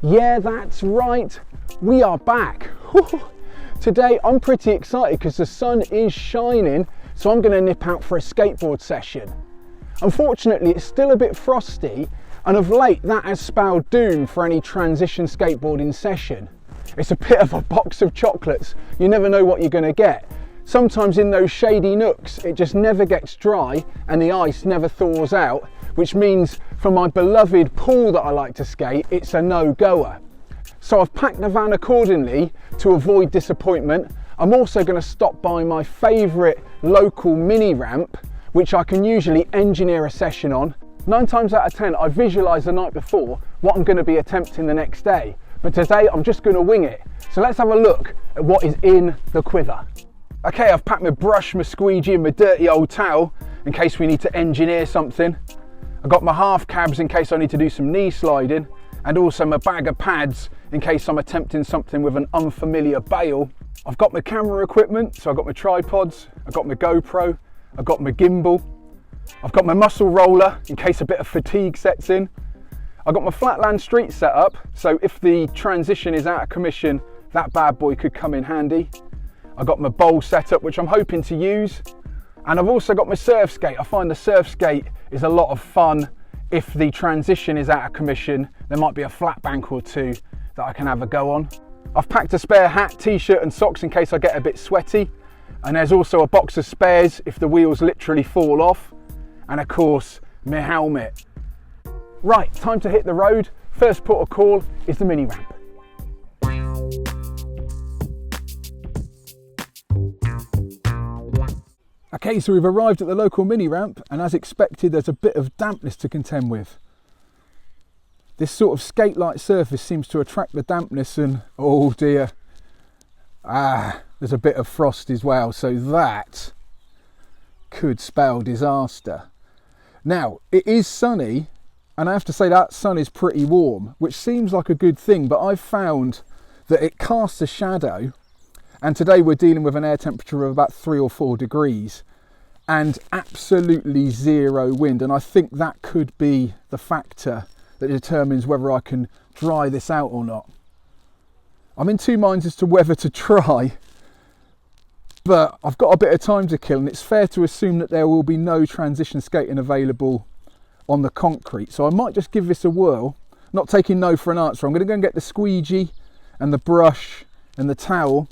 Yeah, that's right, we are back. Today I'm pretty excited because the sun is shining, so I'm going to nip out for a skateboard session. Unfortunately, it's still a bit frosty, and of late that has spelled doom for any transition skateboarding session. It's a bit of a box of chocolates, you never know what you're going to get. Sometimes in those shady nooks it just never gets dry and the ice never thaws out, which means for my beloved pool that I like to skate, it's a no-goer. So I've packed the van accordingly to avoid disappointment. I'm also going to stop by my favourite local mini ramp, which I can usually engineer a session on. 9 times out of 10 I visualise the night before what I'm going to be attempting the next day, but today I'm just going to wing it. So let's have a look at what is in the quiver. Okay, I've packed my brush, my squeegee and my dirty old towel in case we need to engineer something. I've got my half cabs in case I need to do some knee sliding, and also my bag of pads in case I'm attempting something with an unfamiliar bail. I've got my camera equipment, so I've got my tripods, I've got my GoPro, I've got my gimbal, I've got my muscle roller in case a bit of fatigue sets in. I've got my flatland street set up, so if the transition is out of commission, that bad boy could come in handy. I've got my bowl set up, which I'm hoping to use. And I've also got my surf skate. I find the surf skate is a lot of fun. If the transition is out of commission, there might be a flat bank or two that I can have a go on. I've packed a spare hat, t-shirt and socks in case I get a bit sweaty. And there's also a box of spares if the wheels literally fall off. And of course, my helmet. Right, time to hit the road. First port of call is the mini ramp. Okay, so we've arrived at the local mini ramp, and as expected there's a bit of dampness to contend with. This sort of skate-like surface seems to attract the dampness, and oh dear, there's a bit of frost as well, so that could spell disaster. Now, it is sunny, and I have to say that sun is pretty warm, which seems like a good thing, but I've found that it casts a shadow. And today we're dealing with an air temperature of about 3 or 4 degrees and absolutely zero wind. And I think that could be the factor that determines whether I can dry this out or not. I'm in two minds as to whether to try, but I've got a bit of time to kill, and it's fair to assume that there will be no transition skating available on the concrete. So I might just give this a whirl, not taking no for an answer. I'm going to go and get the squeegee and the brush and the towel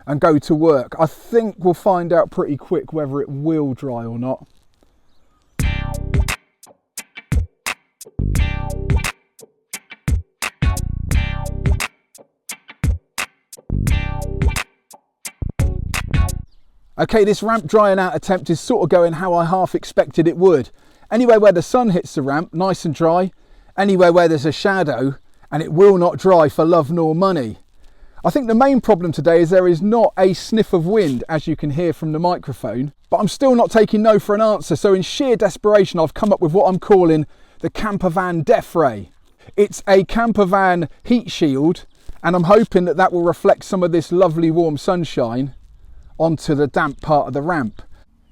and go to work. I think we'll find out pretty quick whether it will dry or not. Okay, this ramp drying out attempt is sort of going how I half expected it would. Anywhere where the sun hits the ramp, nice and dry. Anywhere where there's a shadow, and it will not dry for love nor money. I think the main problem today is there is not a sniff of wind, as you can hear from the microphone, but I'm still not taking no for an answer, so in sheer desperation I've come up with what I'm calling the camper van death ray. It's a camper van heat shield, and I'm hoping that that will reflect some of this lovely warm sunshine onto the damp part of the ramp.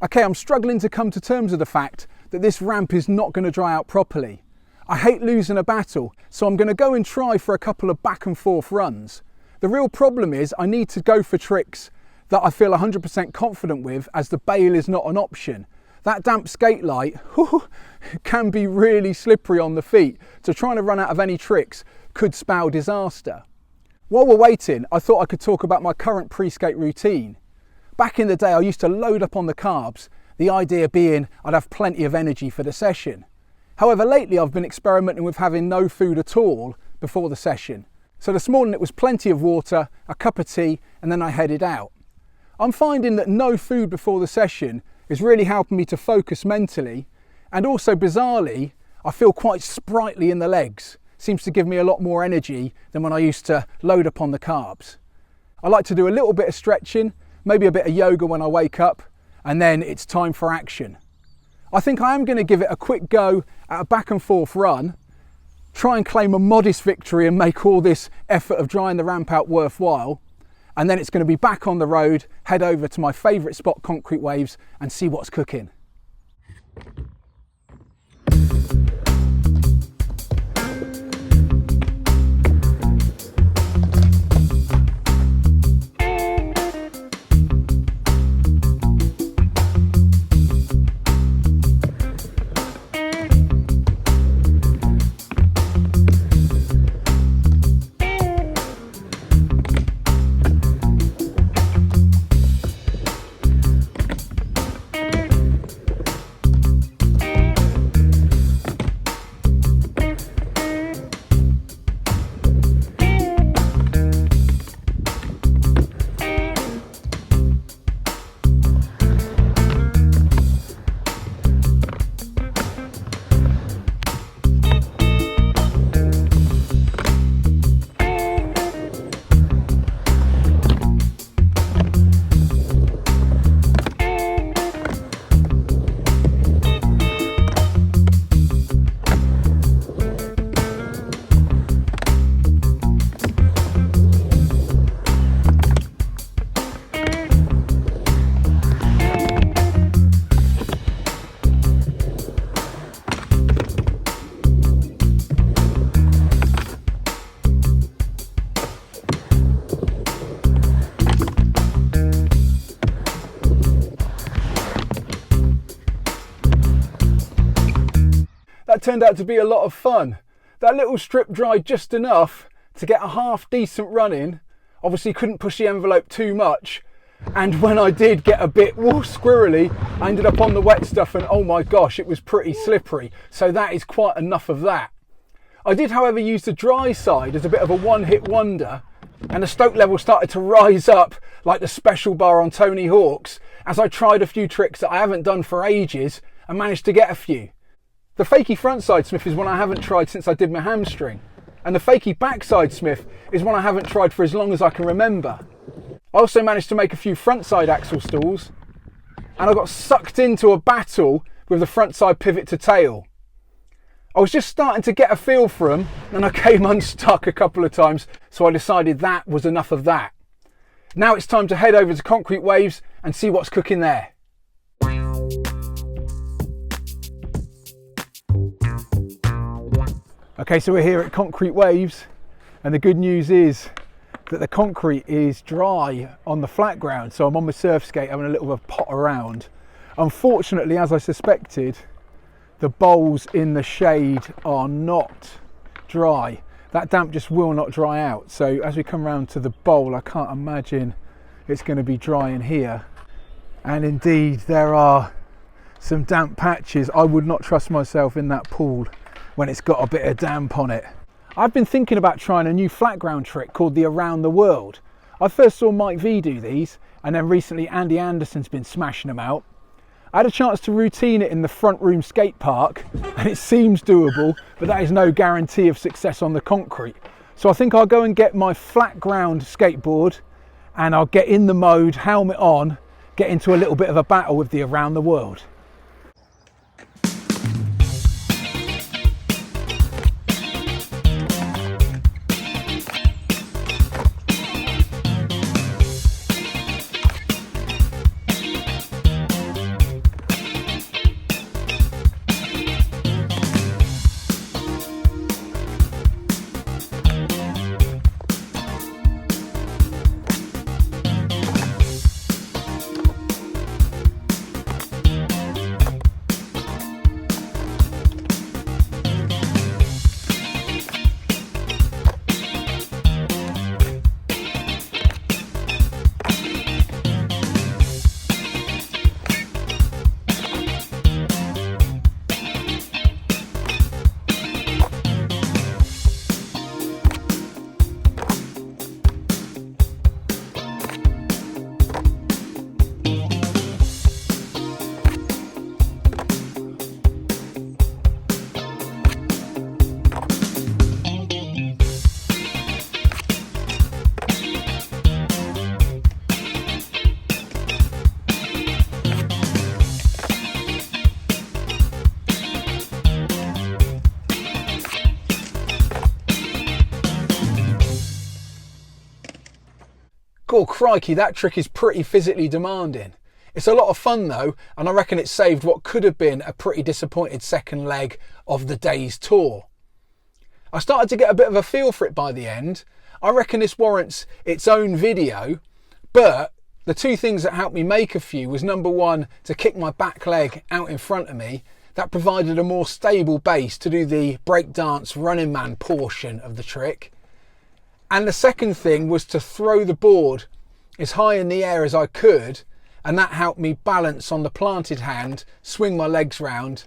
Okay, I'm struggling to come to terms with the fact that this ramp is not going to dry out properly. I hate losing a battle, so I'm going to go and try for a couple of back and forth runs. The real problem is I need to go for tricks that I feel 100% confident with, as the bail is not an option. That damp skate light can be really slippery on the feet, so trying to run out of any tricks could spell disaster. While we're waiting, I thought I could talk about my current pre-skate routine. Back in the day I used to load up on the carbs, the idea being I'd have plenty of energy for the session. However, lately I've been experimenting with having no food at all before the session. So this morning it was plenty of water, a cup of tea, and then I headed out. I'm finding that no food before the session is really helping me to focus mentally, and also bizarrely, I feel quite sprightly in the legs. Seems to give me a lot more energy than when I used to load up on the carbs. I like to do a little bit of stretching, maybe a bit of yoga when I wake up, and then it's time for action. I think I am going to give it a quick go at a back and forth run, try and claim a modest victory and make all this effort of drying the ramp out worthwhile, and then it's going to be back on the road, head over to my favourite spot, Concrete Waves, and see what's cooking. turned out to be a lot of fun. That little strip dried just enough to get a half decent run in. Obviously couldn't push the envelope too much. And when I did get a bit squirrely, I ended up on the wet stuff and oh my gosh, it was pretty slippery. So that is quite enough of that. I did, however, use the dry side as a bit of a one-hit wonder, and the stoke level started to rise up like the special bar on Tony Hawk's as I tried a few tricks that I haven't done for ages and managed to get a few. The fakie frontside smith is one I haven't tried since I did my hamstring, and the fakie backside smith is one I haven't tried for as long as I can remember. I also managed to make a few frontside axle stalls, and I got sucked into a battle with the frontside pivot to tail. I was just starting to get a feel for them and I came unstuck a couple of times, so I decided that was enough of that. Now it's time to head over to Concrete Waves and see what's cooking there. Okay, so we're here at Concrete Waves, and the good news is that the concrete is dry on the flat ground, so I'm on my surf skate having a little bit of a pot around. Unfortunately, as I suspected, the bowls in the shade are not dry. That damp just will not dry out. So as we come round to the bowl, I can't imagine it's going to be dry in here. And indeed, there are some damp patches. I would not trust myself in that pool when it's got a bit of damp on it. I've been thinking about trying a new flat ground trick called the Around the World. I first saw Mike V do these, and then recently Andy Anderson's been smashing them out. I had a chance to routine it in the front room skate park, and it seems doable, but that is no guarantee of success on the concrete. So I think I'll go and get my flat ground skateboard, and I'll get in the mode, helmet on, get into a little bit of a battle with the Around the World. Oh crikey, that trick is pretty physically demanding. It's a lot of fun though, and I reckon it saved what could have been a pretty disappointed second leg of the day's tour. I started to get a bit of a feel for it by the end. I reckon this warrants its own video, but the two things that helped me make a few was number one, to kick my back leg out in front of me. That provided a more stable base to do the breakdance running man portion of the trick. And the second thing was to throw the board as high in the air as I could, and that helped me balance on the planted hand, swing my legs round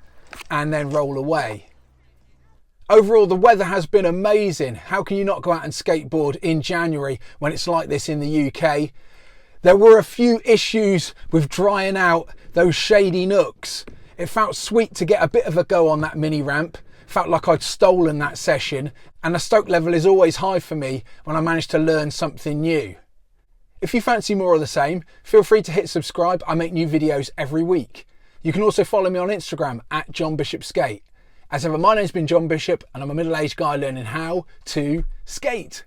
and then roll away. Overall, the weather has been amazing. How can you not go out and skateboard in January when it's like this in the UK? There were a few issues with drying out those shady nooks. It felt sweet to get a bit of a go on that mini ramp. Felt like I'd stolen that session, and the stoke level is always high for me when I manage to learn something new. If you fancy more of the same, feel free to hit subscribe. I make new videos every week. You can also follow me on Instagram at John Bishop Skate. As ever, my name's been John Bishop, and I'm a middle-aged guy learning how to skate.